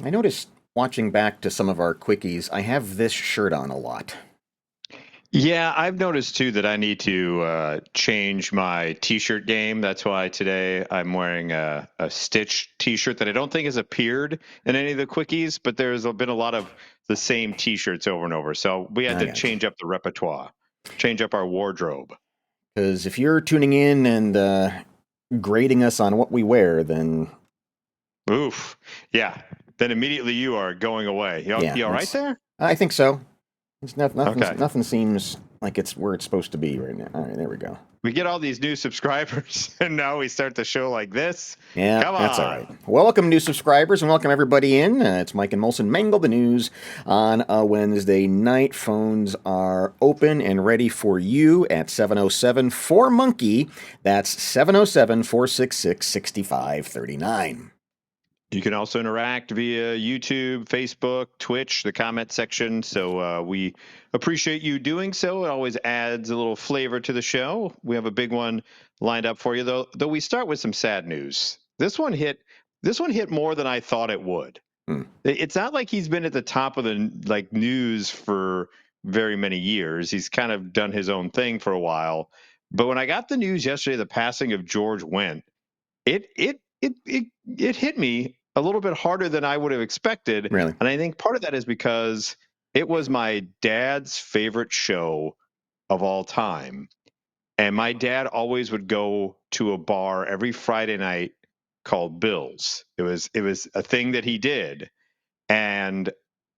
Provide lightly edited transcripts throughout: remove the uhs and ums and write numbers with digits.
I noticed watching back to some of our quickies, I have this shirt on a lot. Yeah, I've noticed too that I need to change my t-shirt game. That's why today I'm wearing a Stitch t-shirt that I don't think has appeared in any of the quickies, but there's been a lot of the same t-shirts over and over. So we had I to got you. change up the repertoire, change up our wardrobe. Because if you're tuning in and grading us on what we wear, then Oof. Yeah. Then immediately you are going away. yeah, You all right that's. there? I think so. It's nothing. Okay. Nothing seems like it's where it's supposed to be right now. All right, there we go. We get all these new subscribers and now we start the show like this. Yeah, Come that's all right. on. Welcome, new subscribers, and welcome everybody in. It's Mike and Molson Mangle the news on a Wednesday night. Phones are open and ready for you at 707 4 Monkey. That's 707 466 6539. You can also interact via YouTube, Facebook, Twitch, the comment section. So we appreciate you doing so. It always adds a little flavor to the show. We have a big one lined up for you, though. Though we start with some sad news. This one hit. This one hit more than I thought it would. It's not like he's been at the top of the news for very many years. He's kind of done his own thing for a while. But when I got the news yesterday, the passing of George Wendt, it hit me a little bit harder than I would have expected. Really? And I think part of that is because it was my dad's favorite show of all time. And my dad always would go to a bar every Friday night called Bill's. It was a thing that he did. And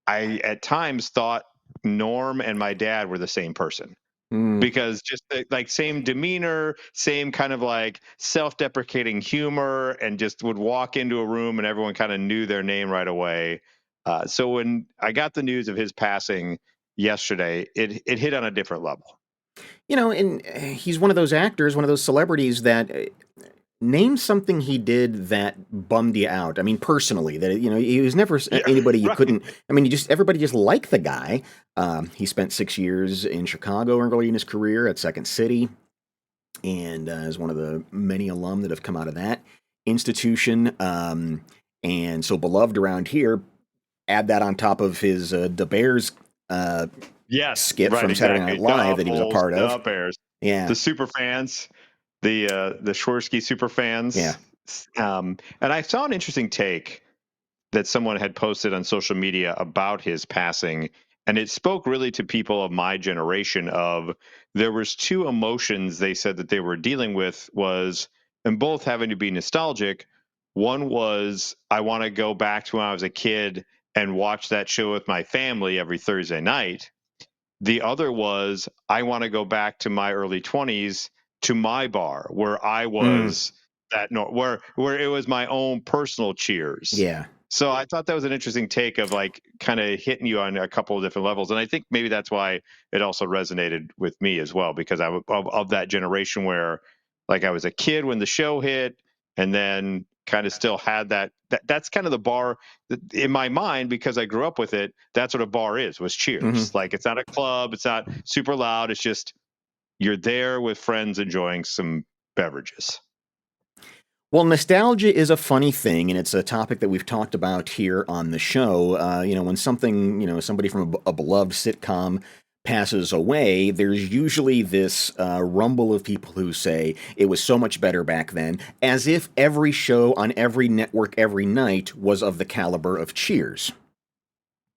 I at times thought Norm and my dad were the same person because just like same demeanor, same kind of like self-deprecating humor, and just would walk into a room and everyone kind of knew their name right away. So when I got the news of his passing yesterday, it hit on a different level. And he's one of those actors, one of those celebrities that name something he did that bummed you out. I mean, personally, that he was never Yeah, anybody you right. couldn't. I mean, everybody just liked the guy. He spent 6 years in Chicago early in his career at Second City, and is one of the many alum that have come out of that institution. And so beloved around here. Add that on top of his the Bears Yes, skit right, from Saturday Night exactly. Live The that he was a Bulls, part of. the Bears, Yeah, the super fans, the Schwersky super yeah. fans. And I saw an interesting take that someone had posted on social media about his passing, and it spoke really to people of my generation. Of there was two emotions they said that they were dealing with, was and both having to be nostalgic. One was, I want to go back to when I was a kid and watch that show with my family every Thursday night. The other was, I want to go back to my early 20s, to my bar where I Mm, was where it was my own personal Cheers. yeah. So I thought that was an interesting take of like kind of hitting you on a couple of different levels. And I think maybe that's why it also resonated with me as well, because I'm of that generation where like I was a kid when the show hit, and then kind of still had that's kind of the bar in my mind, because I grew up with it. That's what a bar was Hmm. Cheers. Like, it's not a club, it's not super loud, it's just you're there with friends enjoying some beverages. Well, nostalgia is a funny thing, and it's a topic that we've talked about here on the show. When something, somebody from a beloved sitcom passes away, there's usually this rumble of people who say it was so much better back then, as if every show on every network every night was of the caliber of Cheers.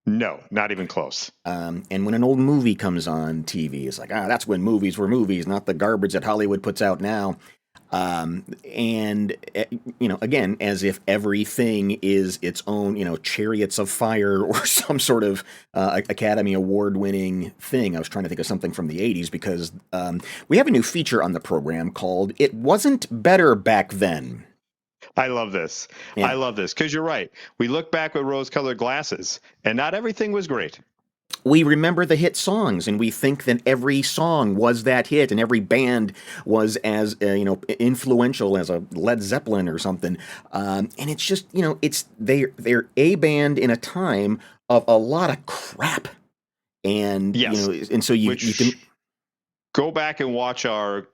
No, not even close. And when an old movie comes on TV, it's like, that's when movies were movies, not the garbage that Hollywood puts out now. Again, as if everything is its own, Chariots of Fire or some sort of Academy Award-winning thing. I was trying to think of something from the 80s because we have a new feature on the program called It Wasn't Better Back Then. I love this. Yeah. I love this because you're right. We look back with rose-colored glasses, and not everything was great. We remember the hit songs, and we think that every song was that hit, and every band was as influential as a Led Zeppelin or something. And it's just they're a band in a time of a lot of crap, and Yes. and so you can go back and watch our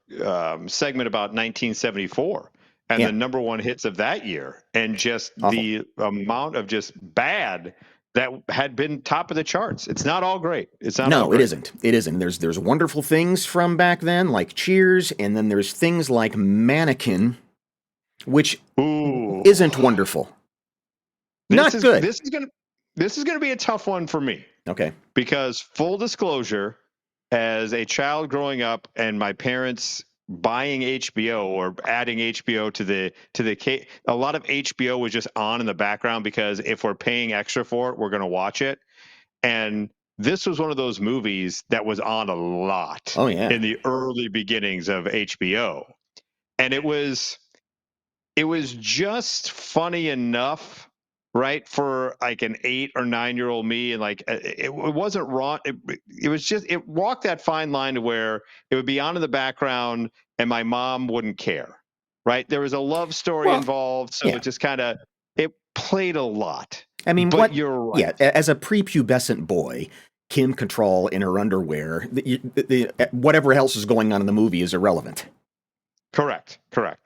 segment about 1974 and Yeah. the number one hits of that year, and just Awful. the amount of just bad that had been top of the charts. It's not all great. It's not all No, it great. isn't. It isn't. There's wonderful things from back then, like Cheers, and then there's things like Mannequin, which Ooh, isn't wonderful. this Not is good. this is gonna be a tough one for me, Okay. because full disclosure, as a child growing up and my parents buying HBO or adding HBO to the a lot of HBO was just on in the background, because if we're paying extra for it, we're going to watch it. And this was one of those movies that was on a lot Oh yeah. in the early beginnings of HBO. And it was just funny enough, right, for like an 8 or 9 year old me, and like it wasn't wrong. It was just, it walked that fine line to where it would be on in the background and my mom wouldn't care, right? There was a love story Well, involved, so yeah. it just kind of, it played a lot. I mean, But what? you're right. Yeah, as a prepubescent boy, Kim Cattrall in her underwear, whatever else is going on in the movie is irrelevant. Correct.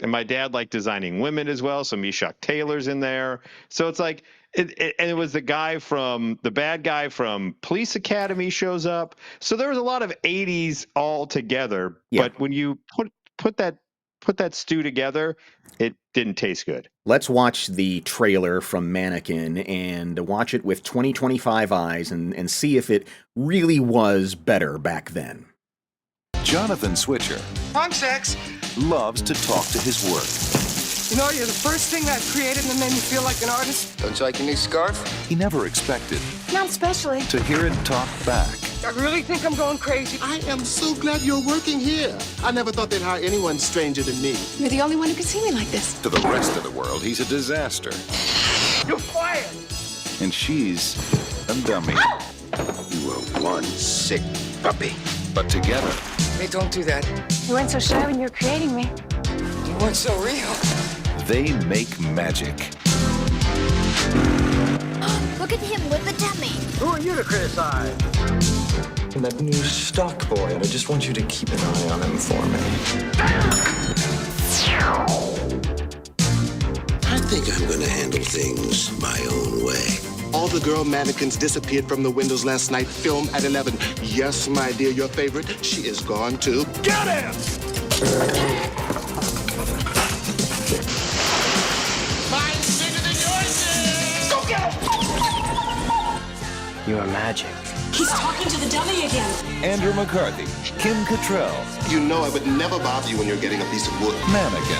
And my dad liked designing women as well, so Meshack Taylor's in there. So it's like, and it was the bad guy from Police Academy shows up. So there was a lot of 80s all together. Yeah. But when you put that stew together, it didn't taste good. Let's watch the trailer from Mannequin and watch it with 2025 eyes and see if it really was better back then. Jonathan Switcher I'm Sex. loves to talk to his work. You know, you're the first thing I've created that made me feel like an artist. Don't you like your new scarf? He never expected Not especially. to hear it talk back. I really think I'm going crazy. I am so glad you're working here. I never thought they'd hire anyone stranger than me. You're the only one who can see me like this. To the rest of the world, he's a disaster. You're fired. And she's a dummy. You were one sick puppy. But together, Hey, don't do that. You weren't so shy when you were creating me. You weren't so real. they make magic. Look at him with the dummy. Who are you to criticize? And that new stock boy, and I just want you to keep an eye on him for me. I think I'm gonna handle things my own way. All the girl mannequins disappeared from the windows last night. Film at 11. Yes, my dear, your favorite. She is gone too. Get him! Mine's bigger than yours. Go get him! You are magic. He's talking to the dummy again. Andrew McCarthy, Kim Cattrall, You know I would never bother you when you're getting a piece of wood. Mannequin.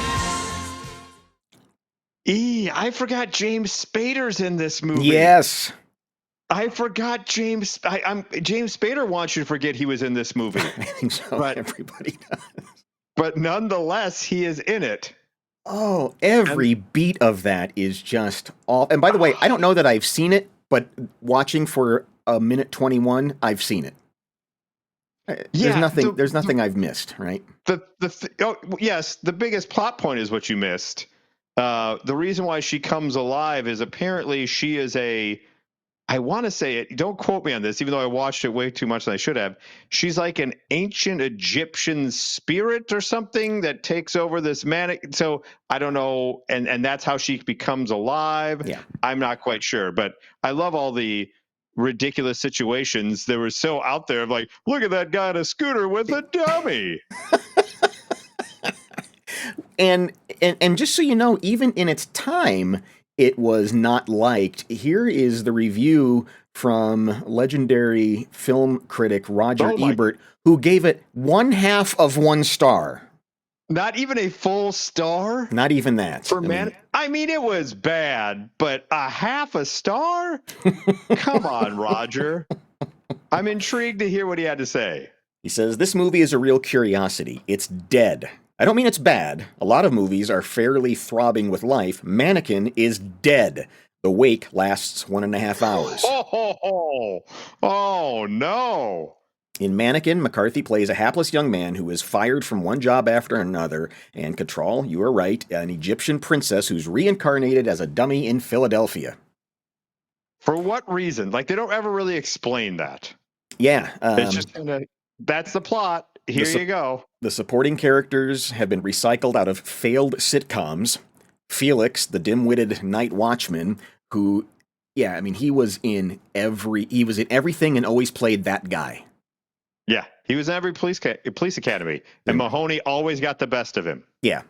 I forgot James Spader's in this movie. Yes. I forgot James. James Spader wants you to forget he was in this movie. I think so. But- Everybody does. But nonetheless, he is in it. Oh, every beat of that is just all. And by the way, I don't know that I've seen it, but watching for a minute 21, I've seen it. There's nothing I've missed, right? Yes, the biggest plot point is what you missed. The reason why she comes alive is apparently she is I want to say it, don't quote me on this, even though I watched it way too much than I should have. She's like an ancient Egyptian spirit or something that takes over this manic. So I don't know. And that's how she becomes alive. Yeah. I'm not quite sure, but I love all the ridiculous situations. They were so out there of like, look at that guy on a scooter with a dummy. And just so you know, even in its time, it was not liked. Here is the review from legendary film critic Roger Ebert, who gave it 1/2 of 1 star. Not even a full star? Not even that. I mean, it was bad, but a 1/2 star? Come on, Roger. I'm intrigued to hear what he had to say. He says, this movie is a real curiosity. It's dead. I don't mean it's bad. A lot of movies are fairly throbbing with life. Mannequin is dead. The wake lasts 1.5 hours. Oh, no. In Mannequin, McCarthy plays a hapless young man who is fired from one job after another, and Cattrall, you are right, an Egyptian princess who's reincarnated as a dummy in Philadelphia. For what reason? Like, they don't ever really explain that. Yeah. It's just that's the plot. Here you go. The supporting characters have been recycled out of failed sitcoms. Felix, the dim-witted night watchman, who, yeah, I mean, he was in everything and always played that guy. Yeah, he was in every police academy, and Mahoney always got the best of him. Yeah.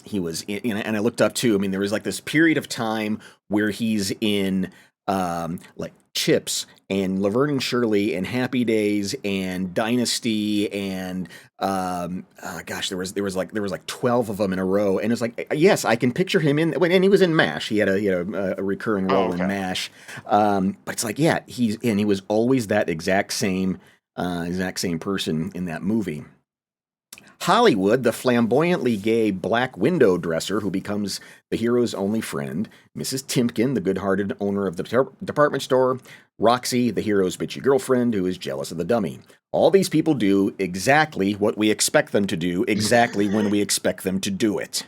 He was in, and I looked up too. I mean, there was like this period of time where he's in like Chips and Laverne and Shirley and Happy Days and Dynasty and gosh, there was like 12 of them in a row, and it's like, yes, I can picture him in. And he was in MASH. He had a recurring role in MASH. But it's like, yeah, he was always that exact same person in that movie. Hollywood, the flamboyantly gay black window dresser who becomes the hero's only friend. Mrs. Timpkin, the good-hearted owner of the department store. Roxy, the hero's bitchy girlfriend who is jealous of the dummy. All these people do exactly what we expect them to do, exactly when we expect them to do it.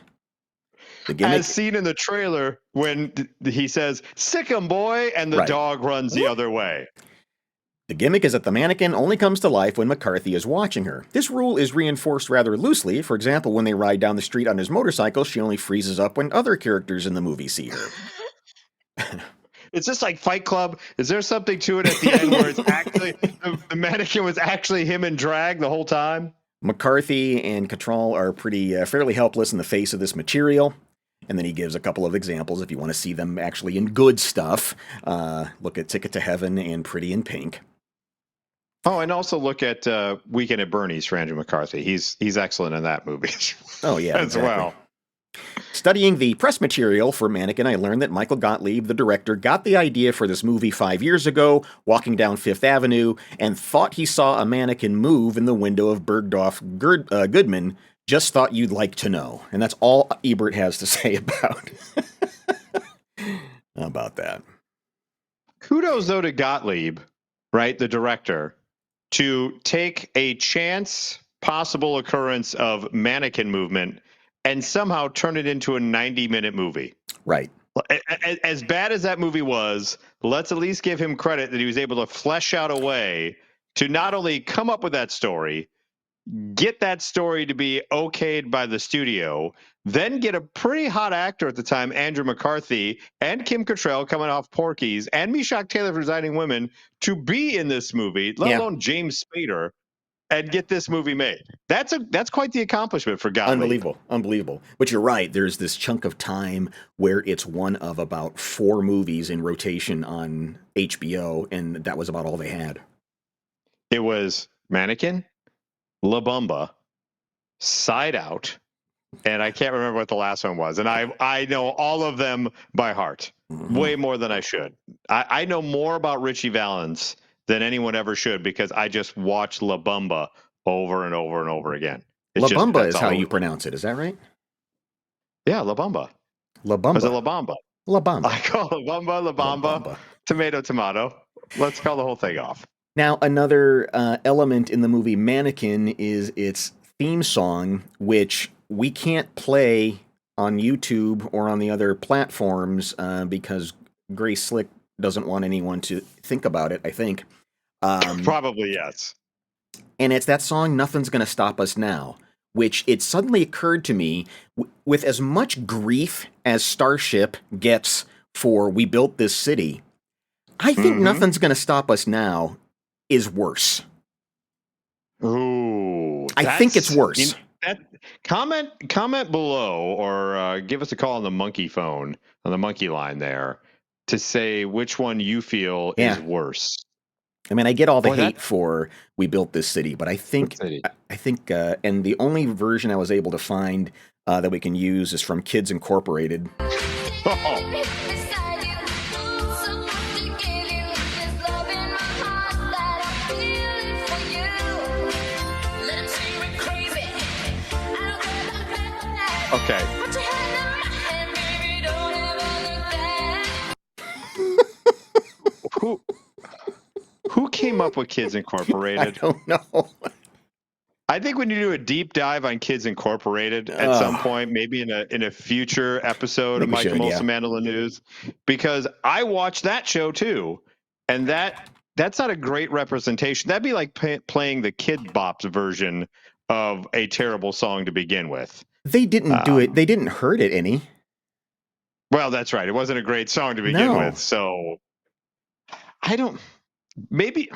The gimmick, as seen in the trailer when he says, "Sick 'em, boy," and the dog runs the other way. The gimmick is that the mannequin only comes to life when McCarthy is watching her. This rule is reinforced rather loosely. For example, when they ride down the street on his motorcycle, she only freezes up when other characters in the movie see her. It's just like Fight Club. Is there something to it at the end where it's actually the mannequin was actually him in drag the whole time? McCarthy and Cattrall are fairly helpless in the face of this material. And then he gives a couple of examples if you want to see them actually in good stuff. Look at Ticket to Heaven and Pretty in Pink. Oh, and also look at Weekend at Bernie's for Andrew McCarthy. He's excellent in that movie. Oh, yeah, as well. Studying the press material for Mannequin, I learned that Michael Gottlieb, the director, got the idea for this movie 5 years ago, walking down Fifth Avenue, and thought he saw a mannequin move in the window of Bergdorf Goodman. Just thought you'd like to know. And that's all Ebert has to say about that. Kudos, though, to Gottlieb, right, the director, to take a chance possible occurrence of mannequin movement and somehow turn it into a 90-minute movie. Right. As bad as that movie was, let's at least give him credit that he was able to flesh out a way to not only come up with that story, get that story to be okayed by the studio, then get a pretty hot actor at the time, Andrew McCarthy, and Kim Cattrall coming off Porky's, and Meshack Taylor for Designing Women, to be in this movie, let alone James Spader, and get this movie made. That's quite the accomplishment for Gottlieb. Unbelievable. But you're right. There's this chunk of time where it's one of about 4 movies in rotation on HBO, and that was about all they had. It was Mannequin, La Bamba, Side Out, and I can't remember what the last one was. And I know all of them by heart, way more than I should. I know more about Richie Valens than anyone ever should because I just watch La Bamba over and over and over again. La Bamba is how you pronounce it. Is that right? Yeah, La Bamba. La Bamba. Was it La Bamba? La Bamba. I call La Bamba, La Bamba, tomato, tomato. Let's call the whole thing off. Now, another element in the movie Mannequin is its theme song, which we can't play on YouTube or on the other platforms because Grace Slick doesn't want anyone to think about it, I think. Probably, yes. And it's that song, Nothing's Gonna Stop Us Now, which it suddenly occurred to me, with as much grief as Starship gets for We Built This City, I think Nothing's Gonna Stop Us Now is worse. Ooh. I think it's worse. Comment below or give us a call on the monkey phone, on the monkey line there, to say which one you feel is worse. I mean, I get all the hate for We Built This City, but I think, and the only version I was able to find that we can use is from Kids Incorporated. Okay. Who came up with Kids Incorporated? I don't know. I think we need to do a deep dive on Kids Incorporated at some point, maybe in a future episode of Mike Molson Mandela News, because I watched that show too, and that's not a great representation. That'd be like playing the Kid Bops version of a terrible song to begin with. They didn't do it. They didn't hurt it any. Well, that's right. It wasn't a great song to begin No. with. So maybe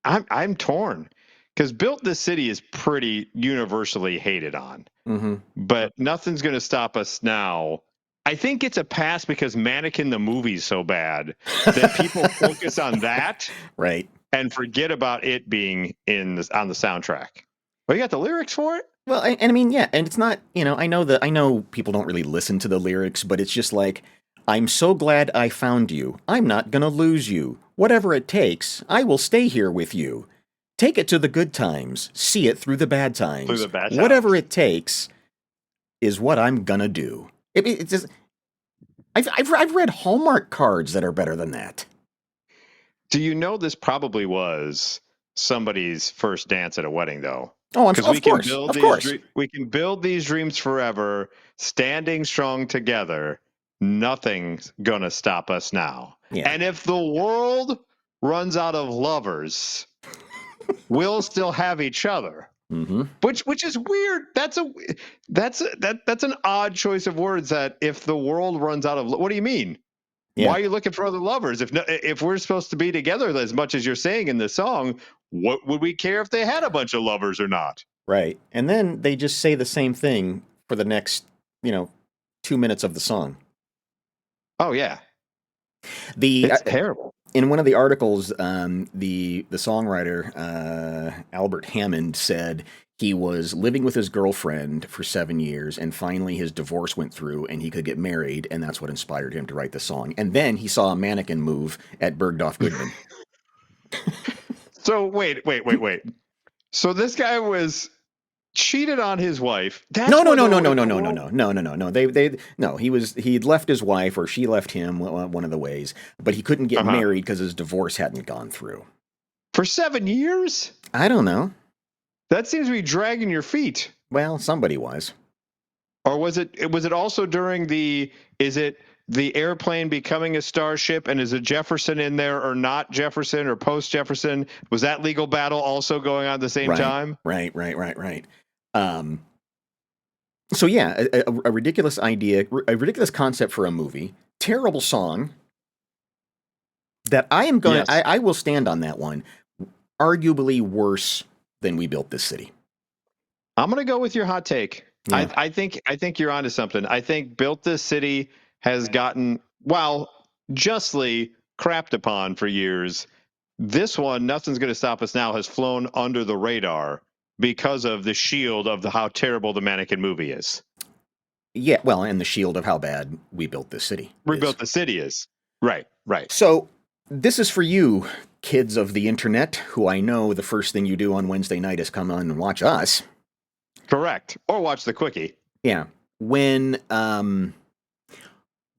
I'm torn because Built This City is pretty universally hated on. Mm-hmm. But Nothing's Gonna Stop Us Now, I think it's a pass because Mannequin the movie's so bad that people focus on that, right, and forget about it being on the soundtrack. Well, you got the lyrics for it? Well, and I mean, yeah, and it's not, I know people don't really listen to the lyrics, but it's just like, I'm so glad I found you. I'm not gonna lose you. Whatever it takes, I will stay here with you. Take it to the good times. See it through the bad times. Through the bad times. Whatever it takes is what I'm gonna do. It's just, I've read Hallmark cards that are better than that. Do you know this probably was somebody's first dance at a wedding, though? Oh, of course. We can build these dreams forever, standing strong together. Nothing's gonna stop us now. Yeah. And if the world runs out of lovers, we'll still have each other. Mm-hmm. Which is weird. That's an odd choice of words. That if the world runs out of, what do you mean? Yeah. Why are you looking for other lovers? If we're supposed to be together as much as you're saying in this song, what would we care if they had a bunch of lovers or not? Right. And then they just say the same thing for the next, 2 minutes of the song. Oh yeah. It's terrible. In one of the articles, the songwriter Albert Hammond said he was living with his girlfriend for 7 years, and finally his divorce went through, and he could get married, and that's what inspired him to write the song. And then he saw a mannequin move at Bergdorf Goodman. So wait. So this guy was cheated on his wife. No. He'd left his wife, or she left him, one of the ways, but he couldn't get married because his divorce hadn't gone through. For 7 years? I don't know. That seems to be dragging your feet. Well, somebody was. Or was it also during the airplane becoming a starship, and is it Jefferson in there or not Jefferson or post Jefferson? Was that legal battle also going on at the same time? Right. So yeah, a ridiculous idea, a ridiculous concept for a movie. Terrible song. That I am going. Yes. I will stand on that one. Arguably worse than We Built This City. I'm going to go with your hot take. Yeah. I think you're onto something. I think Built This City has gotten, justly crapped upon for years. This one, Nothing's Gonna Stop Us Now, has flown under the radar because of the shield of how terrible the Mannequin movie is. Yeah, well, and the shield of how bad We Built This City. Built the City is. Right. So this is for you, kids of the internet, who I know the first thing you do on Wednesday night is come on and watch us. Correct. Or watch the quickie. Yeah. When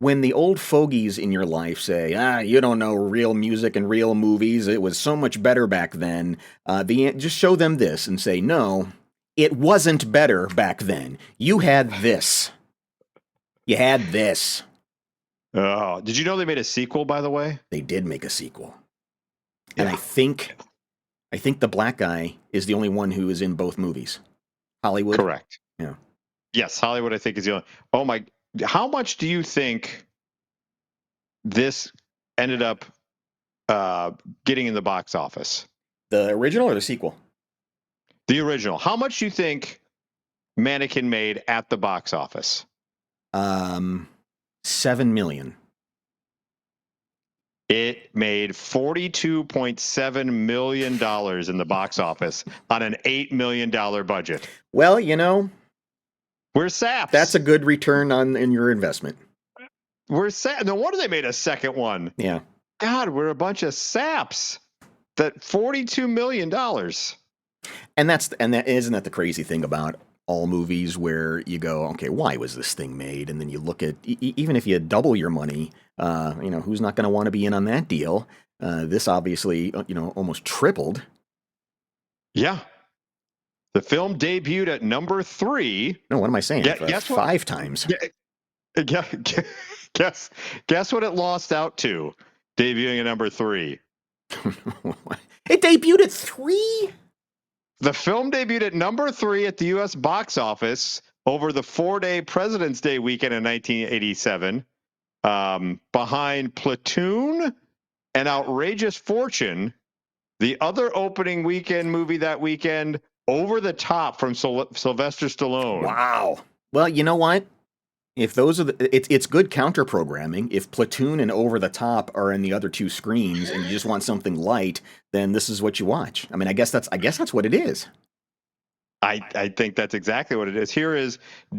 the old fogies in your life say, you don't know real music and real movies, it was so much better back then, just show them this and say, no, it wasn't better back then. You had this. You had this. Oh, did you know they made a sequel, by the way? They did make a sequel. Yeah. And I think the black guy is the only one who is in both movies. Hollywood. Correct. Yeah. Yes, Hollywood, I think, is the only. Oh my! How much do you think this ended up getting in the box office? The original or the sequel? The original. How much do you think Mannequin made at the box office? $7 million. It made $42.7 million in the box office on an $8 million budget. Well, we're saps. That's a good return in your investment. We're saps. No wonder they made a second one. Yeah. God, we're a bunch of saps. That $42 million. And isn't that the crazy thing about all movies where you go, okay, why was this thing made? And then you look at, even if you double your money, who's not going to want to be in on that deal? This obviously, almost tripled. Yeah. The film debuted at number 3. No, what am I saying? Guess 5 times. Guess what it lost out to, debuting at number 3. It debuted at 3? The film debuted at number 3 at the U.S. box office over the 4-day President's Day weekend in 1987, behind Platoon and Outrageous Fortune. The other opening weekend movie that weekend, Over the Top from Sylvester Stallone. Wow. Well, you know what? If those are it's good counter programming. If Platoon and Over the Top are in the other two screens, and you just want something light, then this is what you watch. I mean, I guess that's what it is. I think that's exactly what it is. Here is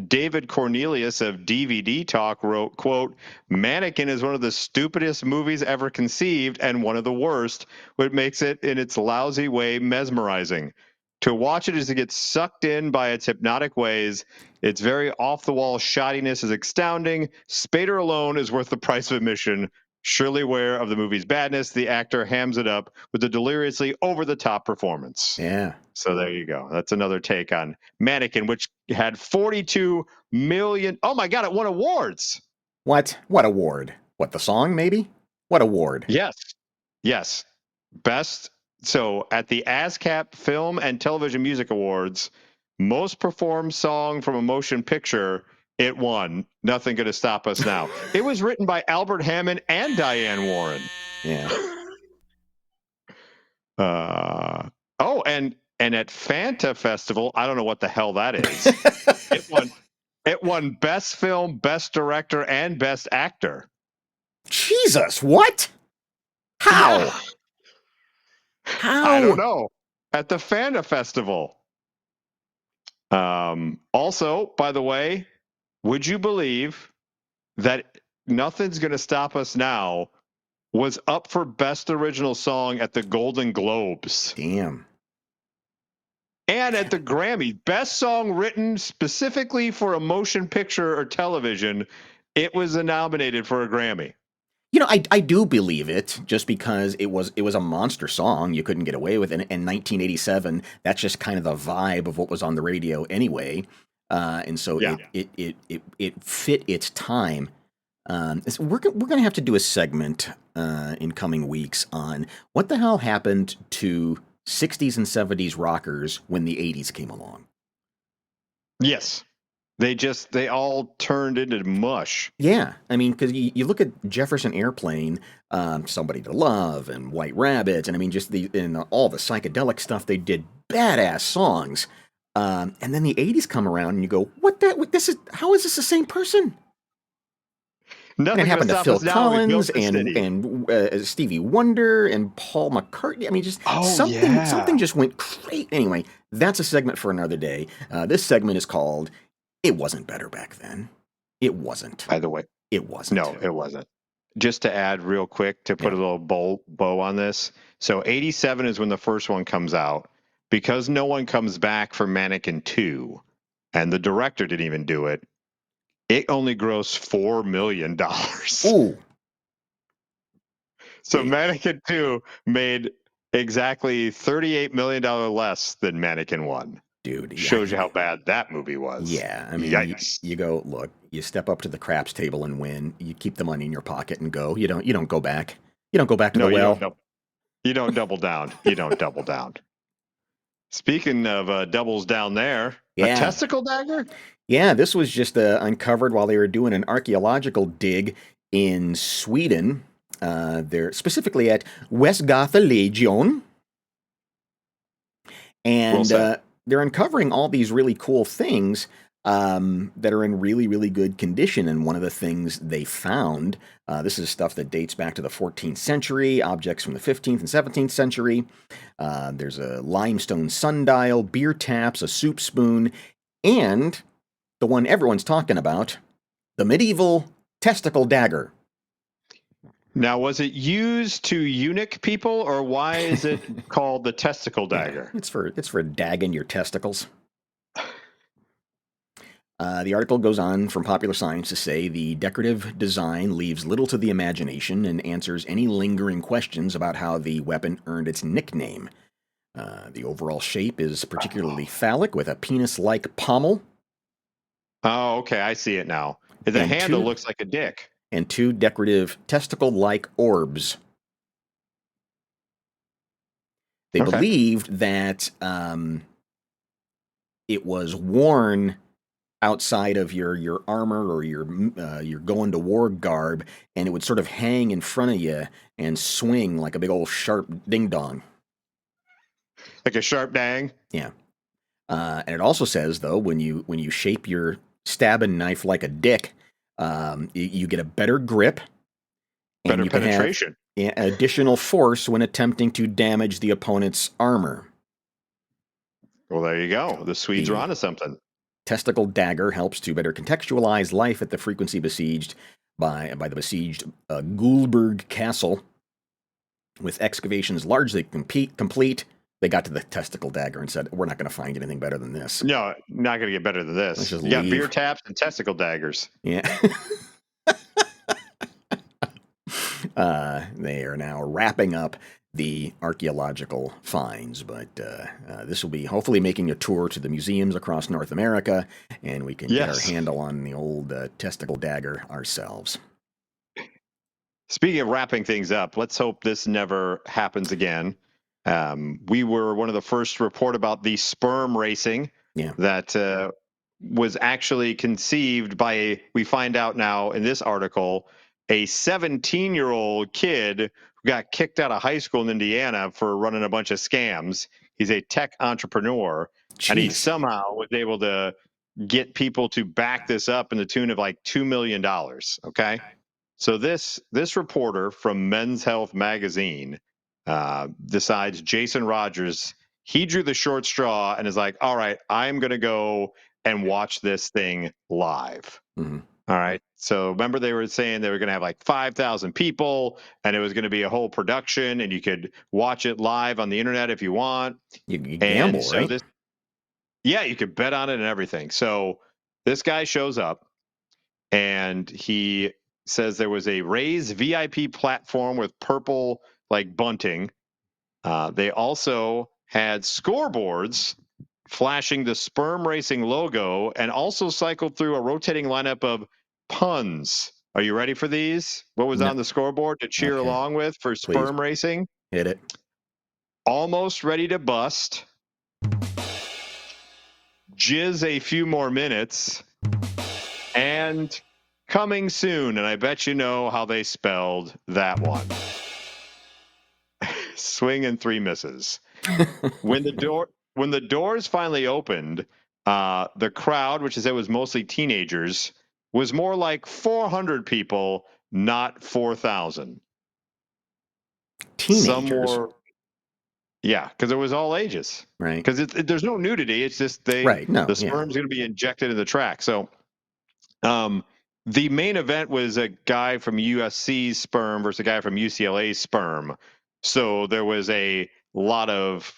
David Cornelius of DVD Talk wrote, quote, Mannequin is one of the stupidest movies ever conceived and one of the worst, which makes it in its lousy way mesmerizing. To watch it is to get sucked in by its hypnotic ways. Its very off-the-wall shoddiness is astounding. Spader alone is worth the price of admission. Surely aware of the movie's badness, the actor hams it up with a deliriously over-the-top performance. Yeah. So there you go. That's another take on Mannequin, which had 42 million. Oh my God, it won awards. What? What award? What, the song, maybe? What award? Yes. Best. So at the ASCAP Film and Television Music Awards, most performed song from a motion picture, it won. Nothing Gonna Stop Us Now. It was written by Albert Hammond and Diane Warren. Yeah. And at Fanta Festival, I don't know what the hell that is. It won Best Film, Best Director, and Best Actor. Jesus, what? How? Yeah. How? I don't know. At the Fanta Festival. Also, by the way, would you believe that Nothing's Gonna Stop Us Now was up for Best Original Song at the Golden Globes? Damn. And at the Grammy, Best Song Written Specifically for a Motion Picture or Television, it was nominated for a Grammy. You know, I do believe it, just because it was a monster song. You couldn't get away with it. In 1987, that's just kind of the vibe of what was on the radio anyway. And so Yeah. it fit its time. We're going to have to do a segment in coming weeks on what the hell happened to 60s and 70s rockers when the 80s came along. Yes. They all turned into mush. Yeah, I mean, because you look at Jefferson Airplane, Somebody to Love, and White Rabbit, and I mean, just all the psychedelic stuff. They did badass songs, and then the '80s come around, and you go, how is this the same person? Nothing And it happened to Gonna Phil Stop Us Now, we Collins built the city. and Stevie Wonder and Paul McCartney. I mean, just something just went crazy. Anyway, that's a segment for another day. This segment is called "It Wasn't Better Back Then." It wasn't. By the way, it wasn't. No, it wasn't. Just to add real quick to put a little bow on this. So 87 is when the first one comes out. Because no one comes back for Mannequin 2, and the director didn't even do it, it only grossed $4 million. Ooh. So Mannequin 2 made exactly $38 million less than Mannequin 1. Dude. Yeah. Shows you how bad that movie was. Yeah. I mean, you go, look, you step up to the craps table and win. You keep the money in your pocket and go. You don't go back. You don't go back to the well. You don't double down. You don't double down. Speaking of doubles down there, a testicle dagger? Yeah, this was just uncovered while they were doing an archaeological dig in Sweden. They're specifically at Westgötaregionen. And they're uncovering all these really cool things that are in really, really good condition. And one of the things they found, this is stuff that dates back to the 14th century, objects from the 15th and 17th century. There's a limestone sundial, beer taps, a soup spoon, and the one everyone's talking about, the medieval testicle dagger. Now, was it used to eunuch people, or why is it called the testicle dagger? Yeah, it's for dagging your testicles. The article goes on from Popular Science to say the decorative design leaves little to the imagination and answers any lingering questions about how the weapon earned its nickname. The overall shape is particularly phallic, with a penis-like pommel. Oh, okay, I see it now. The handle looks like a dick. And two decorative testicle-like orbs. They Okay. believed that it was worn outside of your armor or your going to war garb, and it would sort of hang in front of you and swing like a big old sharp ding dong. Like a sharp dang. Yeah. And it also says, though, when you shape your stabbing knife like a dick, you get a better grip, and Better you can have penetration. additional force when attempting to damage the opponent's armor. Well, there you go. The Swedes are The onto something. testicle dagger helps to better contextualize life at the frequency besieged by the besieged Gulberg Castle. With excavations largely complete, they got to the testicle dagger and said, "We're not going to find anything better than this." No, not going to get better than Let's this. just You got leave. beer taps and testicle daggers. Yeah. They are now wrapping up the archaeological finds, but this will be hopefully making a tour to the museums across North America, and we can get our handle on the old testicle dagger ourselves. Speaking of wrapping things up, let's hope this never happens again. We were one of the first to report about the sperm racing that was actually conceived by, we find out now in this article, a 17-year-old kid who got kicked out of high school in Indiana for running a bunch of scams. He's a tech entrepreneur, and he somehow was able to get people to back this up in the tune of like $2 million. Okay. So this reporter from Men's Health magazine decides Jason Rogers, he drew the short straw and is like, all right, I'm going to go and watch this thing live. Mm-hmm. All right. So remember they were saying they were going to have like 5,000 people and it was going to be a whole production and you could watch it live on the internet if you want. You gamble, so right? You could bet on it and everything. So this guy shows up and he says there was a raised VIP platform with purple like bunting. They also had scoreboards flashing the sperm racing logo and also cycled through a rotating lineup of puns. Are you ready for these? What was on the scoreboard to cheer along with for sperm racing? Hit it. Almost ready to bust. Jizz a few more minutes. And coming soon. And I bet you know how they spelled that one. Swing and 3 misses. When the doors finally opened, the crowd, which it was mostly teenagers, was more like 400 people, not 4,000. Teenagers. Some more, because it was all ages. Right. Because there's no nudity. It's just the sperm's going to be injected in the track. So, the main event was a guy from USC's sperm versus a guy from UCLA's sperm. So there was a lot of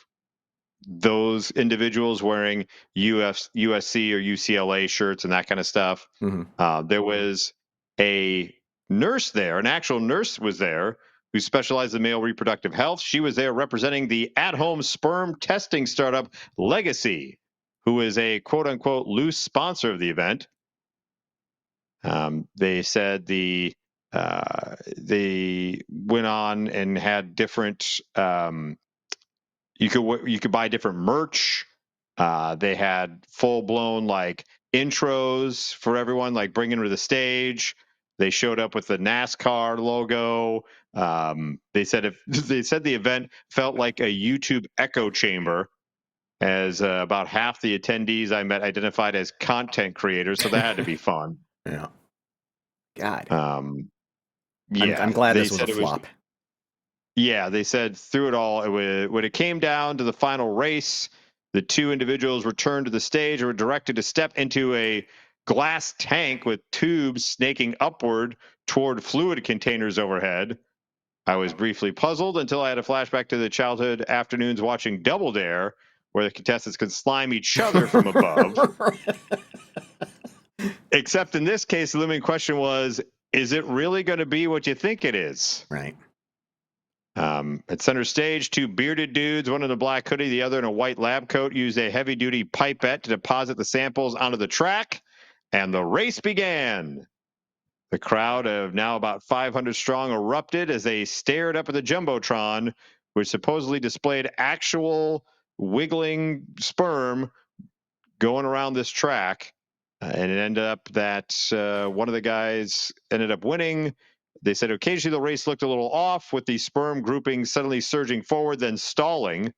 those individuals wearing USC or UCLA shirts and that kind of stuff. Mm-hmm. There was a nurse there, an actual nurse was there who specialized in male reproductive health. She was there representing the at-home sperm testing startup Legacy, who is a quote-unquote loose sponsor of the event. They said they went on and had different. You could buy different merch. They had full blown like intros for everyone, like bringing to the stage. They showed up with the NASCAR logo. They said the event felt like a YouTube echo chamber, as about half the attendees I met identified as content creators, so that had to be fun. Yeah. God. I'm glad this was a flop. They said through it all, when it came down to the final race, the two individuals returned to the stage and were directed to step into a glass tank with tubes snaking upward toward fluid containers overhead. I was briefly puzzled until I had a flashback to the childhood afternoons watching Double Dare, where the contestants could slime each other from above. Except in this case, the limiting question was, is it really going to be what you think it is? Right. At center stage, two bearded dudes, one in a black hoodie, the other in a white lab coat, used a heavy-duty pipette to deposit the samples onto the track, and the race began. The crowd of now about 500 strong erupted as they stared up at the Jumbotron, which supposedly displayed actual wiggling sperm going around this track. And it ended up that one of the guys ended up winning. They said occasionally the race looked a little off with the sperm grouping suddenly surging forward, then stalling.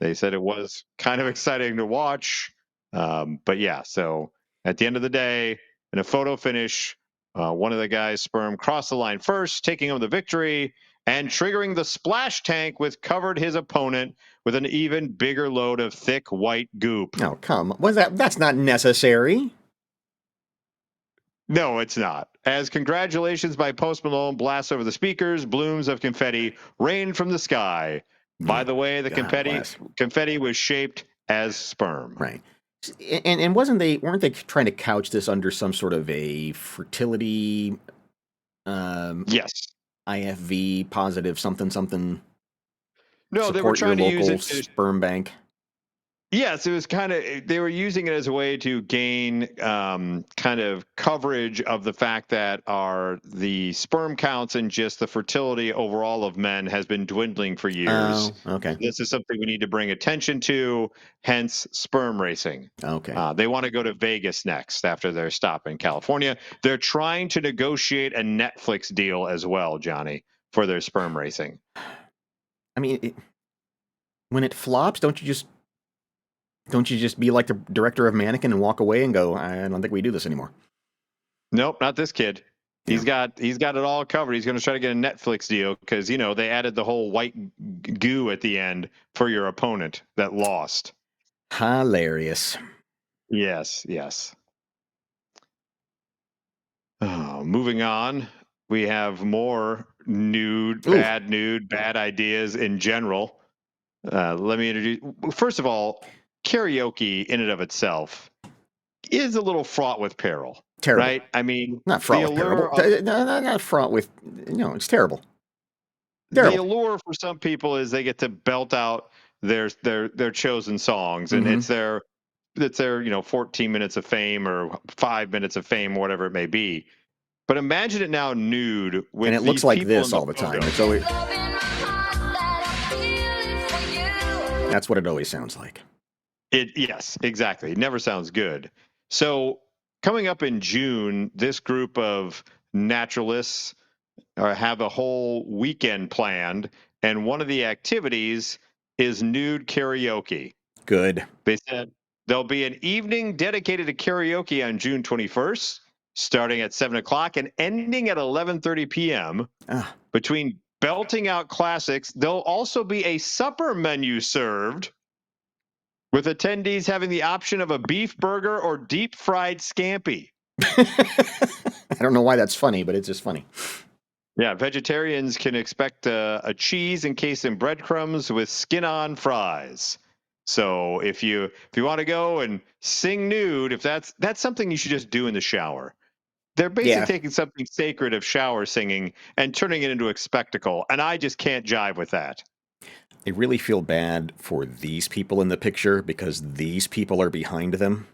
They said it was kind of exciting to watch. But yeah, so at the end of the day, in a photo finish, one of the guys' sperm crossed the line first, taking home the victory and triggering the splash tank, which covered his opponent with an even bigger load of thick white goop. Oh, come on. What's that? That's not necessary. No, it's not. As congratulations by Post Malone blasts over the speakers, blooms of confetti rain from the sky. By the way, the confetti was shaped as sperm. Right. And weren't they trying to couch this under some sort of a fertility yes. IFV positive something? No, they were trying to use it to sperm bank. Yes, it was kind of, they were using it as a way to gain kind of coverage of the fact that the sperm counts and just the fertility overall of men has been dwindling for years. Oh, okay. This is something we need to bring attention to, hence sperm racing. Okay. They want to go to Vegas next after their stop in California. They're trying to negotiate a Netflix deal as well, Johnny, for their sperm racing. I mean, when it flops, don't you just be like the director of Mannequin and walk away and go, I don't think we do this anymore? Nope, not this kid. He's got it all covered. He's going to try to get a Netflix deal because, they added the whole white goo at the end for your opponent that lost. Hilarious. Yes. Oh, moving on, we have more bad ideas in general. Let me introduce. First of all, karaoke in and of itself is a little fraught with peril. Terrible. Right? I mean, not fraught with peril. Not fraught with, it's terrible. The allure for some people is they get to belt out their chosen songs, and it's their 14 minutes of fame or 5 minutes of fame, whatever it may be. But imagine it now nude with and it looks like this all the time. It's always that's what it always sounds like. Yes, exactly. It never sounds good. So coming up in June, this group of naturalists have a whole weekend planned, and one of the activities is nude karaoke. Good. They said there'll be an evening dedicated to karaoke on June 21st, starting at 7 o'clock and ending at 11:30 p.m. Between belting out classics, there'll also be a supper menu served, with attendees having the option of a beef burger or deep fried scampi. I don't know why that's funny, but it's just funny. Yeah, vegetarians can expect a cheese encased in breadcrumbs with skin-on fries. So if you want to go and sing nude, if that's something you should just do in the shower. They're basically taking something sacred of shower singing and turning it into a spectacle, and I just can't jive with that. I really feel bad for these people in the picture because these people are behind them.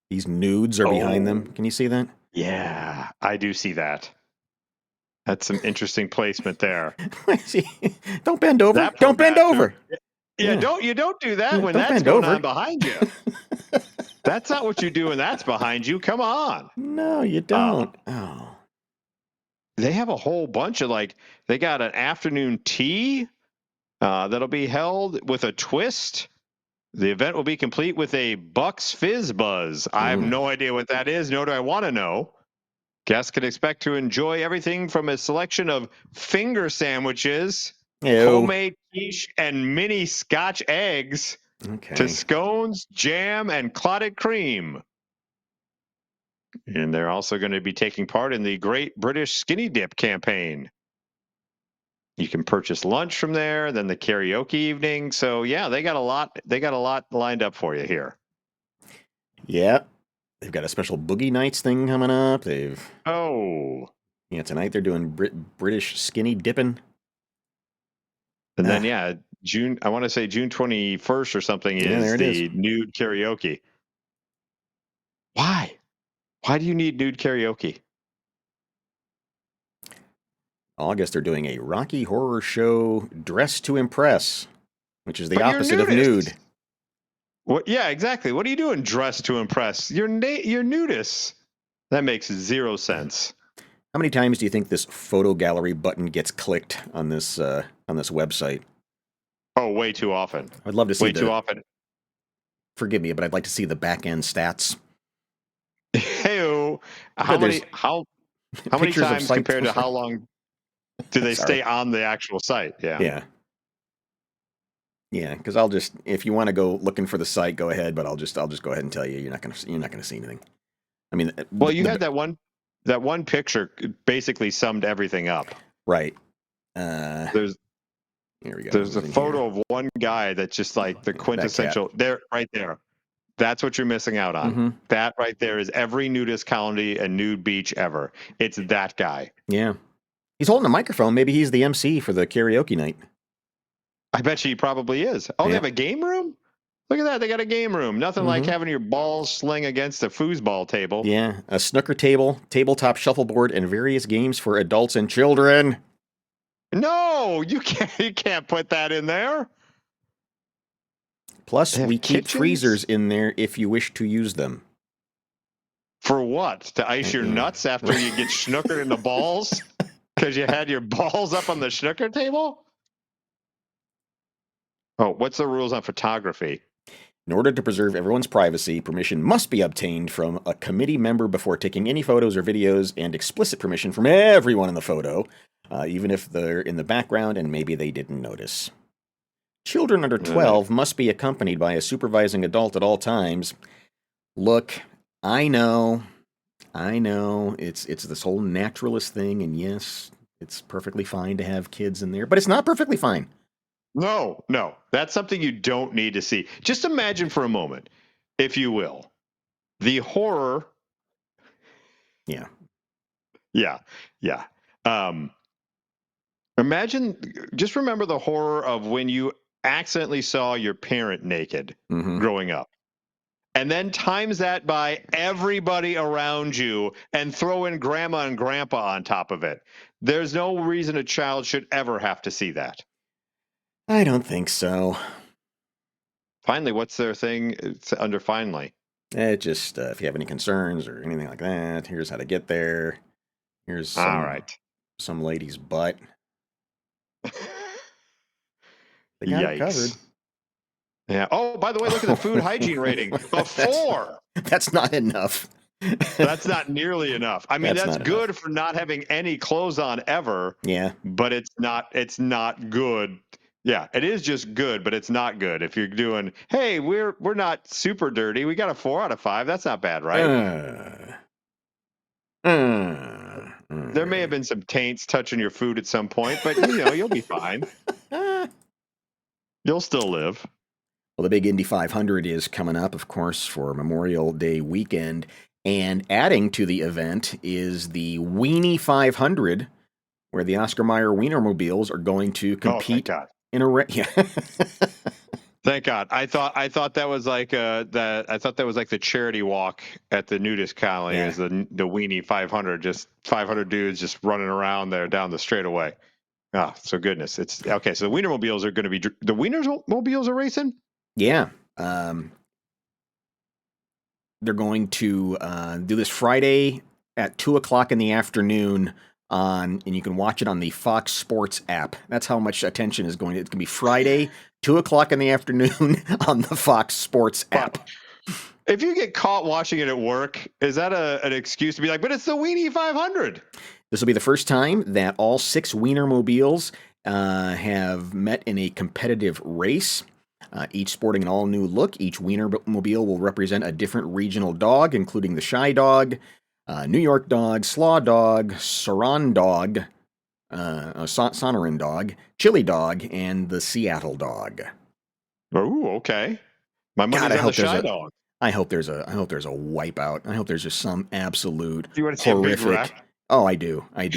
These nudes are behind them. Can you see that? Yeah, I do see that. That's some interesting placement there. Don't bend over. Don't bend over. Yeah, don't do that when that's going on behind you. That's not what you do when that's behind you. Come on. No, you don't. They have a whole bunch of they got an afternoon tea that'll be held with a twist. The event will be complete with a Bucks Fizz Buzz. I have no idea what that is, nor do I want to know. Guests can expect to enjoy everything from a selection of finger sandwiches, homemade quiche, and mini Scotch eggs to scones, jam, and clotted cream. And they're also going to be taking part in the Great British Skinny Dip campaign. You can purchase lunch from there, then the karaoke evening. So yeah, they got a lot lined up for you here. Yeah. They've got a special Boogie Nights thing coming up. Tonight they're doing British skinny dipping. And then June, I want to say June 21st or something is the nude karaoke. Why? Why do you need nude karaoke? August, they're doing a Rocky Horror Show Dress to Impress, which is the But you're opposite of nudists. nude. What? Yeah, exactly. What are you doing dressed to impress? You're nudists. That makes zero sense. How many times do you think this photo gallery button gets clicked on this website? Oh, way too often. I'd love to see too often. Forgive me, but I'd like to see the back end stats. Hey, how many times compared to how long do they stay on the actual site? Yeah. Yeah, because if you want to go looking for the site, go ahead. But I'll just go ahead and tell you, you're not gonna see anything. I mean, well, you had that one picture basically summed everything up. Right. Here we go. There's a photo of one guy that's just like the quintessential. There, right there. That's what you're missing out on. Mm-hmm. That right there is every nudist colony and nude beach ever. It's that guy. Yeah. He's holding a microphone. Maybe he's the MC for the karaoke night. I bet you he probably is. Oh, They have a game room? Look at that. They got a game room. Nothing like having your balls sling against a foosball table. Yeah. A snooker table, tabletop shuffleboard, and various games for adults and children. No, you can't put that in there. Plus, we keep freezers in there if you wish to use them. For what? To ice your nuts after you get snookered in the balls? Because you had your balls up on the snooker table? Oh, what's the rules on photography? In order to preserve everyone's privacy, permission must be obtained from a committee member before taking any photos or videos, and explicit permission from everyone in the photo, even if they're in the background and maybe they didn't notice. Children under 12 must be accompanied by a supervising adult at all times. Look, I know, it's this whole naturalist thing, and yes, it's perfectly fine to have kids in there, but it's not perfectly fine. No, that's something you don't need to see. Just imagine for a moment, if you will, the horror. Yeah. Just remember the horror of when you accidentally saw your parent naked growing up. And then times that by everybody around you and throw in grandma and grandpa on top of it. There's no reason a child should ever have to see that. I don't think so. Finally, what's their thing? It's under finally. Just if you have any concerns or anything like that, here's how to get there. Here's some lady's butt. They got it covered. Yeah. Oh, by the way, look at the food hygiene rating. A 4. That's not enough. That's not nearly enough. I mean, that's good enough for not having any clothes on ever. Yeah. But it's not good. Yeah, it is just good, but it's not good. If you're doing, hey, we're not super dirty. We got a 4 out of 5. That's not bad, right? There may have been some taints touching your food at some point, but you'll be fine. You'll still live. Well, the big Indy 500 is coming up, of course, for Memorial Day weekend. And adding to the event is the Weinie 500, where the Oscar Mayer Weinermobiles are going to compete in a race. Yeah. Thank God. I thought that was like the charity walk at the nudist colony. Is the Weinie 500, just 500 dudes just running around there down the straightaway. Ah, so goodness. It's okay. So the Weinermobiles are going to be the Weinermobiles are racing. Yeah. They're going to do this Friday at 2:00 in the afternoon and you can watch it on the Fox Sports app. That's how much attention is going. It's going to be Friday, 2:00 in the afternoon on the Fox Sports app. If you get caught watching it at work, is that an excuse to be like, but it's the Weinie 500? This will be the first time that all 6 Weinermobiles have met in a competitive race. Each sporting an all-new look. Each Weinermobile will represent a different regional dog, including the Shy Dog, New York Dog, Slaw Dog, Sonoran Dog, Sonoran Dog, Chili Dog, and the Seattle Dog. Oh, okay. My money's on the Shy Dog. I hope there's a wipeout. I hope there's just some absolute you want to see horrific. A big wreck? Oh, I do. I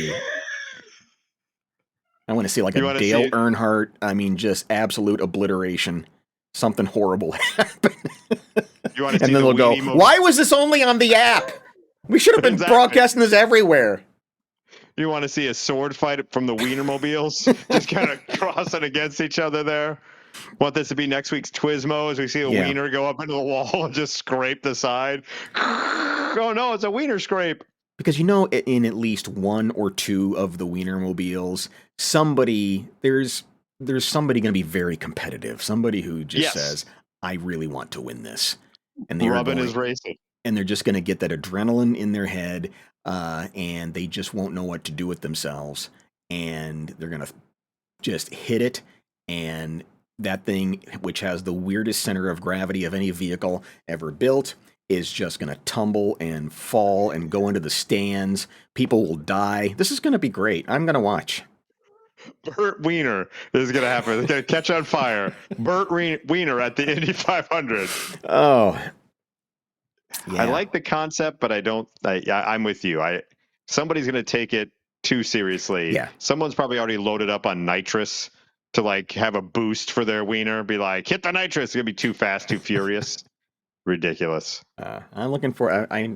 want to see like a Dale Earnhardt. I mean, just absolute obliteration. Something horrible happened. And then they'll go, why was this only on the app? We should have been broadcasting this everywhere. You want to see a sword fight from the Weinermobiles? Just kind of crossing against each other there. Want this to be next week's Twismo as we see a Yeah. wiener go up into the wall and just scrape the side. Oh no, it's a wiener scrape. Because in at least one or two of the Weinermobiles, there's somebody going to be very competitive. Somebody who just says, "I really want to win this," and Robin is racing, and they're just going to get that adrenaline in their head, and they just won't know what to do with themselves, and they're going to just hit it, and that thing, which has the weirdest center of gravity of any vehicle ever built, is just going to tumble and fall and go into the stands. People will die. This is going to be great. I'm going to watch. Burt Wiener is going to happen. It's going to catch on fire. Burt Wiener at the Indy 500. Oh. Yeah. I like the concept, but I don't. I'm with you. Somebody's going to take it too seriously. Yeah. Someone's probably already loaded up on nitrous to like have a boost for their wiener. Be like, hit the nitrous. It's going to be too fast, too furious. Ridiculous. I'm looking for. I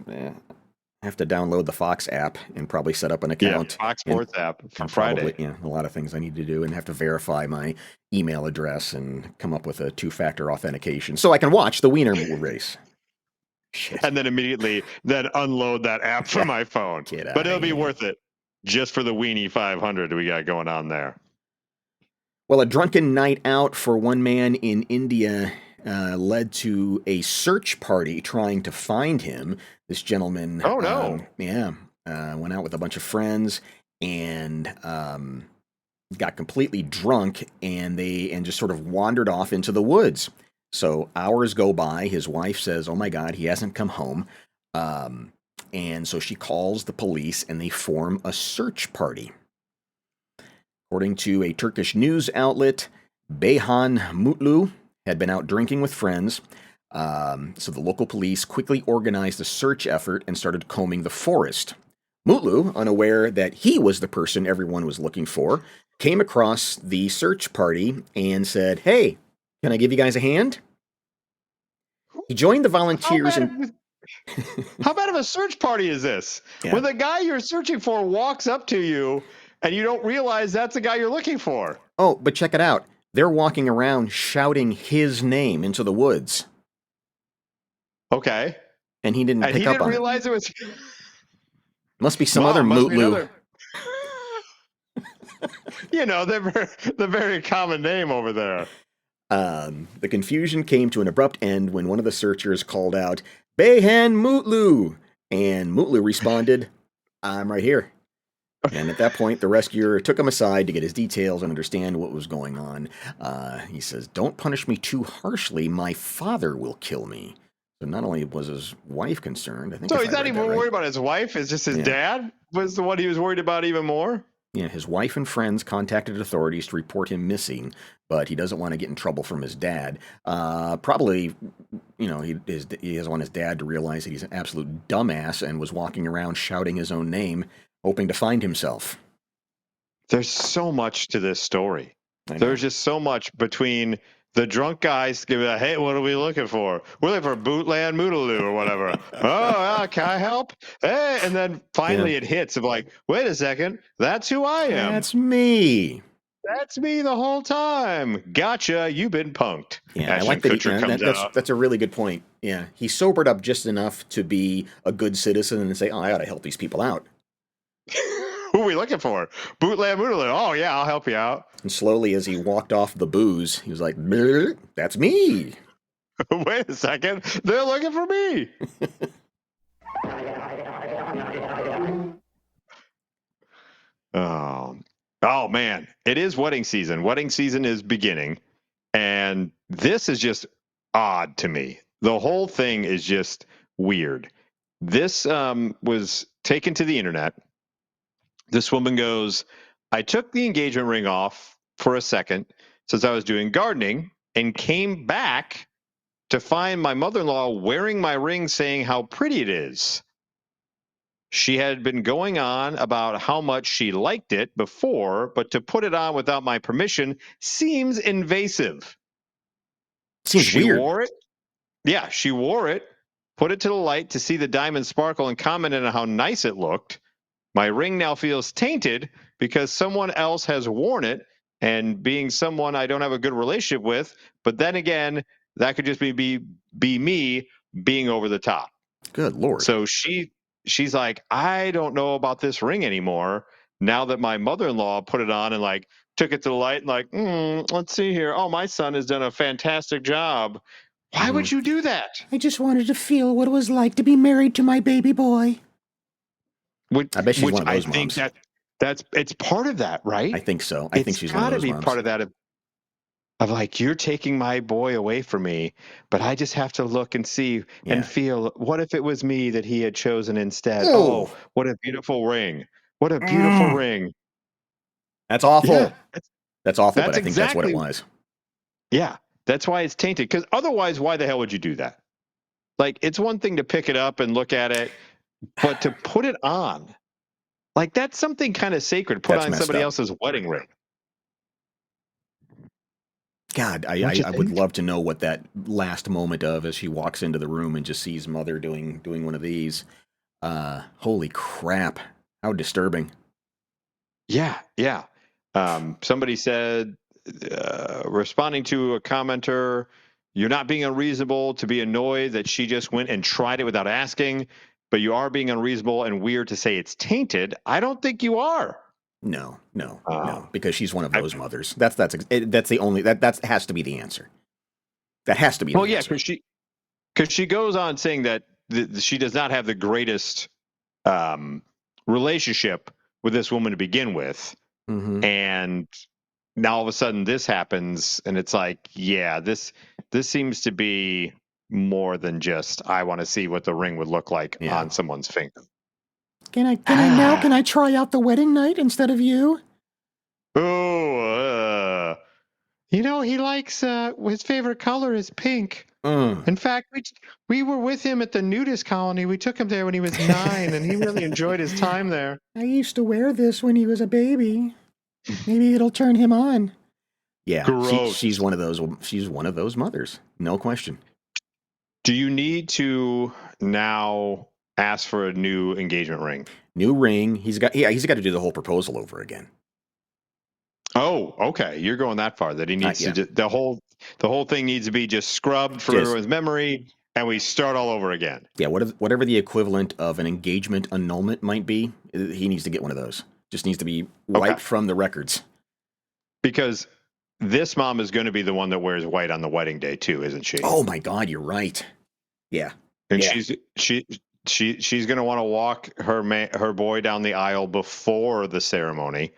have to download the Fox app and probably set up an account. Yeah, Fox Sports app for Friday. Probably, a lot of things I need to do, and have to verify my email address and come up with a 2-factor authentication so I can watch the wiener race. Shit. And then immediately unload that app from my phone. But it'll be worth it just for the Weenie 500 we got going on there. Well, a drunken night out for one man in India led to a search party trying to find him. This gentleman, oh no, went out with a bunch of friends and got completely drunk, and just sort of wandered off into the woods. So hours go by. His wife says, "Oh my God, he hasn't come home," and so she calls the police, and they form a search party. According to a Turkish news outlet, Beyhan Mutlu had been out drinking with friends, so the local police quickly organized a search effort and started combing the forest. Mutlu, unaware that he was the person everyone was looking for, came across the search party and said, "Hey, can I give you guys a hand?" He joined the volunteers How bad of a search party is this? Yeah. When the guy you're searching for walks up to you and you don't realize that's the guy you're looking for. Oh, but check it out. They're walking around shouting his name into the woods. Okay. And he didn't pick up on it. He didn't realize it was... Must be some other Mutlu. The very common name over there. The confusion came to an abrupt end when one of the searchers called out, "Beyhan Mutlu!" And Mutlu responded, "I'm right here." And at that point, the rescuer took him aside to get his details and understand what was going on. He says, "Don't punish me too harshly. My father will kill me." So not only was his wife concerned, I think. So he's not even worried about his wife. It's just his dad was the one he was worried about even more. Yeah, his wife and friends contacted authorities to report him missing, but he doesn't want to get in trouble from his dad. Probably, he doesn't want his dad to realize that he's an absolute dumbass and was walking around shouting his own name, hoping to find himself. There's so much to this story. There's just so much between the drunk guys give it, "Hey, what are we looking for? We're looking for Bootland Moodaloo or whatever." "Oh, can I help?" "Hey," and then finally it hits of like, "Wait a second, that's who I am. That's me. That's me the whole time. Gotcha, you've been punked." Yeah, I like that. That's a really good point. Yeah, he sobered up just enough to be a good citizen and say, "Oh, I ought to help these people out." Who are we looking for? Bootland Moodaloo. "Oh, yeah, I'll help you out." And slowly, as he walked off the booze, he was like, "That's me." Wait a second. They're looking for me. Oh, man. It is wedding season. Wedding season is beginning. And this is just odd to me. The whole thing is just weird. This was taken to the internet. This woman goes, "I took the engagement ring off for a second since I was doing gardening and came back to find my mother-in-law wearing my ring saying how pretty it is. She had been going on about how much she liked it before, but to put it on without my permission seems invasive." Seems weird. Wore it. Yeah, she wore it, put it to the light to see the diamond sparkle and commented on how nice it looked. My ring now feels tainted because someone else has worn it, and being someone I don't have a good relationship with. But then again, that could just be me being over the top. Good Lord. So she's like, I don't know about this ring anymore. Now that my mother-in-law put it on and like took it to the light and like, let's see here. Oh, my son has done a fantastic job. Why would you do that? I just wanted to feel what it was like to be married to my baby boy. I bet she's one of those I think moms. that's it's part of that, right? I think so. I think she's one of those be moms. part of that of like, you're taking my boy away from me, but I just have to look and see and feel, what if it was me that he had chosen instead? Oh. Oh, what a beautiful ring. What a beautiful ring. That's awful. Yeah, that's awful, that's but I think that's what it was. Yeah, that's why it's tainted. Because otherwise, why the hell would you do that? Like, it's one thing to pick it up and look at it, but to put it on, like, that's something kind of sacred. Put That's on messed somebody up. else's wedding ring. God, I would love to know what that last moment of as she walks into the room and just sees mother doing one of these. Holy crap. How disturbing. Yeah. Somebody said, responding to a commenter, you're not being unreasonable to be annoyed that she just went and tried it without asking, but you are being unreasonable and weird to say it's tainted. I don't think you are. No, because she's one of those mothers. That's the only that has to be the answer. That has to be the answer. Because she goes on saying that she does not have the greatest relationship with this woman to begin with, and now all of a sudden this happens, and it's like, yeah, this seems to be more than just, I want to see what the ring would look like on someone's finger. Can I try out the wedding night instead of you? Oh, he likes his favorite color is pink. In fact, we were with him at the nudist colony. We took him there when he was 9, and he really enjoyed his time there. I used to wear this when he was a baby. Maybe it'll turn him on. Yeah, she's one of those. She's one of those mothers, no question. Do you need to now ask for a new engagement ring? New ring. He's got to do the whole proposal over again. Oh, okay. You're going that far that he needs to the whole thing needs to be just scrubbed from everyone's memory, and we start all over again. Yeah, whatever the equivalent of an engagement annulment might be, he needs to get one of those. Just needs to be wiped from the records. Because this mom is going to be the one that wears white on the wedding day too, isn't she? Oh my God, you're right. Yeah, and she's going to want to walk her boy down the aisle before the ceremony,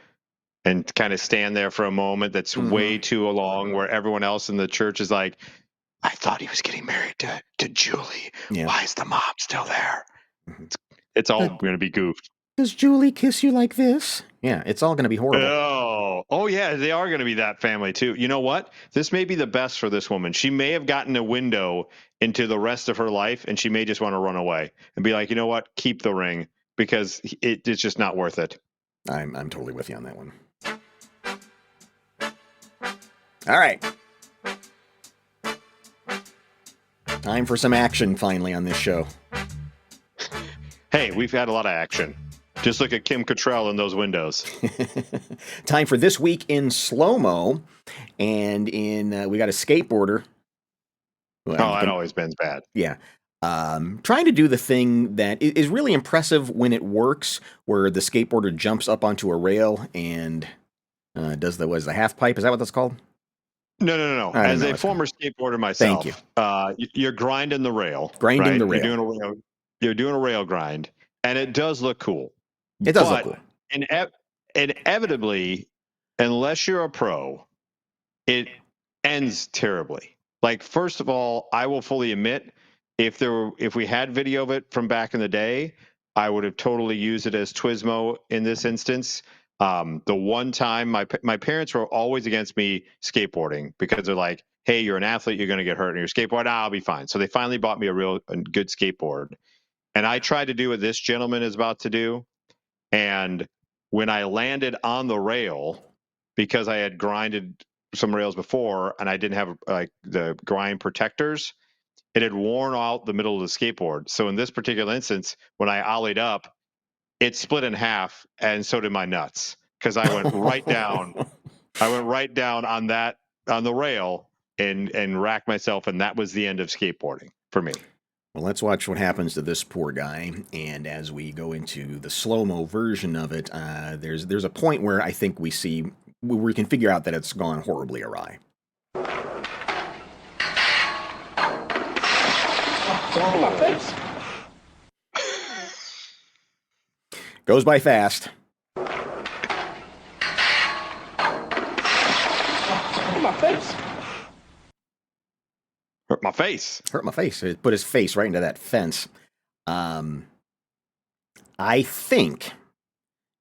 and kind of stand there for a moment that's way too long, where everyone else in the church is like, I thought he was getting married to Julie. Yeah. Why is the mom still there? It's all going to be goofed. Does Julie kiss you like this? Yeah, it's all going to be horrible. Oh yeah, they are going to be that family too. You know what? This may be the best for this woman. She may have gotten a window into the rest of her life, and she may just want to run away and be like, you know what? Keep the ring, because it's just not worth it. I'm totally with you on that one. All right. Time for some action finally on this show. Hey, we've had a lot of action. Just look at Kim Cattrall in those windows. Time for This Week in Slow-Mo. And we got a skateboarder. That always been bad. Yeah. Trying to do the thing that is really impressive when it works, where the skateboarder jumps up onto a rail and does the half pipe. Is that what that's called? No. As a former skateboarder myself, thank you. You're grinding the rail. Grinding the rail. You're doing a rail grind, and it does look cool. It does look cool. Inevitably, unless you're a pro, it ends terribly. Like, first of all, I will fully admit, if we had video of it from back in the day, I would have totally used it as Twismo in this instance. The one time my parents were always against me skateboarding, because they're like, hey, you're an athlete, you're going to get hurt, and your skateboard, I'll be fine. So they finally bought me a good skateboard. And I tried to do what this gentleman is about to do. And when I landed on the rail, because I had grinded some rails before and I didn't have like the grind protectors, it had worn out the middle of the skateboard. So in this particular instance, when I ollied up, it split in half, and so did my nuts, because I went right down. I went right down on the rail and racked myself, and that was the end of skateboarding for me. Well, let's watch what happens to this poor guy. And as we go into the slow-mo version of it, there's a point where I think we can figure out that it's gone horribly awry. My face. Goes by fast. My face. Hurt my face. Hurt my face. It put his face right into that fence. I think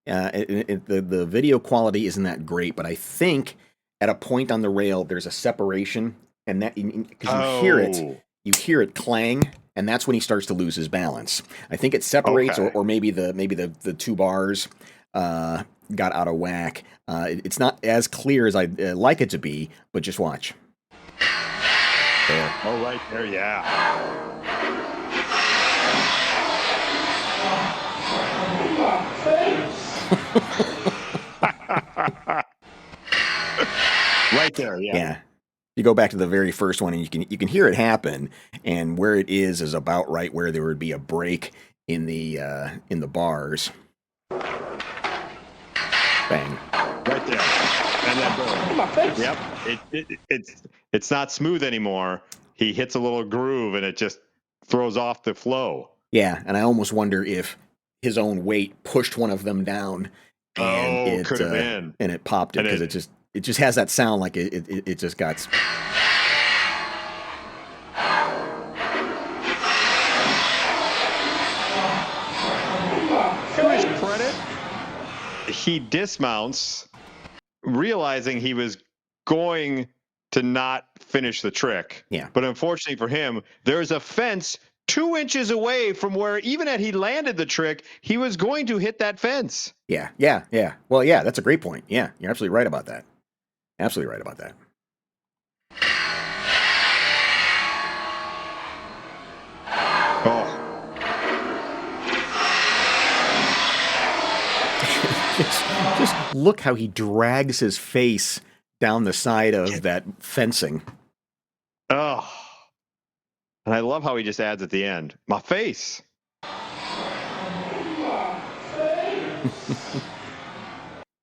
the video quality isn't that great, but I think at a point on the rail there's a separation, and that because you hear it clang, and that's when he starts to lose his balance. I think it separates, or maybe the two bars got out of whack. It's not as clear as I'd like it to be, but just watch. There. Oh, right there, yeah. Right there, yeah. Yeah. You go back to the very first one, and you can hear it happen, and where it is about right where there would be a break in the bars. Bang. Right there. And then boom. My face. Yep. It's not smooth anymore. He hits a little groove, and it just throws off the flow. Yeah, and I almost wonder if his own weight pushed one of them down, and could have been, and it popped it, because it just has that sound like it just got. To his credit, he dismounts, realizing he was going to not finish the trick. Yeah. But unfortunately for him, there's a fence 2 inches away from where, even had he landed the trick, he was going to hit that fence. Yeah. Well, yeah, that's a great point. Yeah, you're absolutely right about that. Absolutely right about that. Oh. just look how he drags his face down the side of that fencing. Oh. And I love how he just adds at the end, my face.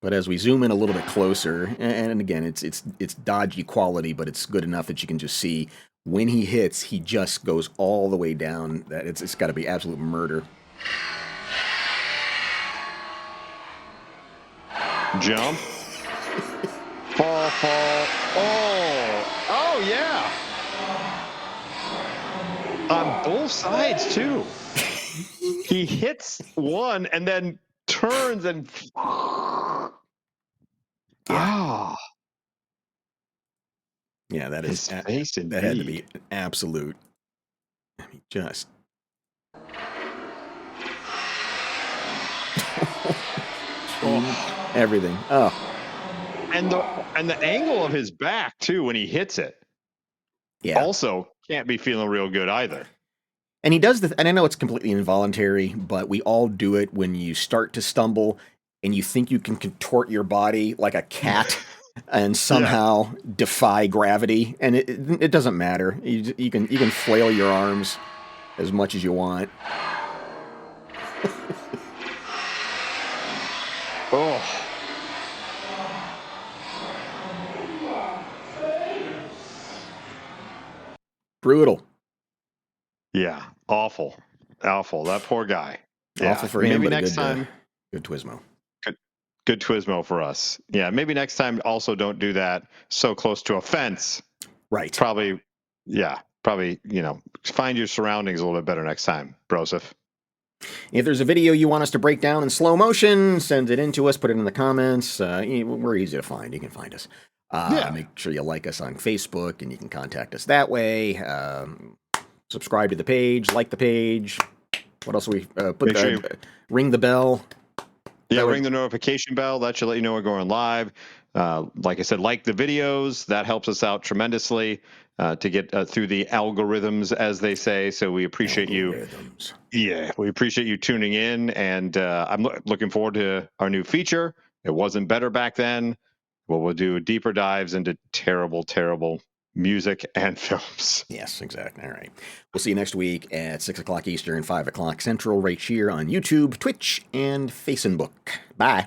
But as we zoom in a little bit closer, and again, it's dodgy quality, but it's good enough that you can just see when he hits, he just goes all the way down. That it's got to be absolute murder. Jump. Fall. Oh, yeah. On both sides, too. He hits one and then turns and... Yeah. Yeah, that is... His face, that had to be an absolute... I mean, just... Everything. Oh. And the angle of his back, too, when he hits it. Yeah. Also can't be feeling real good either. And he does and I know it's completely involuntary, but we all do it when you start to stumble and you think you can contort your body like a cat and somehow defy gravity, and it doesn't matter. You can flail your arms as much as you want. Oh. Brutal. Yeah, awful. That poor guy. Yeah. Awful for him, maybe but next good, time. Good Twismo. Good Twismo for us. Yeah, maybe next time also don't do that so close to a fence. Right. Probably, find your surroundings a little bit better next time, Broseph. If there's a video you want us to break down in slow motion, send it in to us, put it in the comments. We're easy to find. You can find us. Make sure you like us on Facebook, and you can contact us that way. Subscribe to the page, like the page. What else we put? Ring the bell. Yeah, ring the notification bell. That should let you know we're going live. Like I said, like the videos. That helps us out tremendously to get through the algorithms, as they say. So we appreciate you. Yeah, we appreciate you tuning in. And I'm looking forward to our new feature. It wasn't better back then. Well, we'll do deeper dives into terrible, terrible music and films. Yes, exactly. All right. We'll see you next week at 6 o'clock Eastern, 5 o'clock Central, right here on YouTube, Twitch, and Facebook. Bye.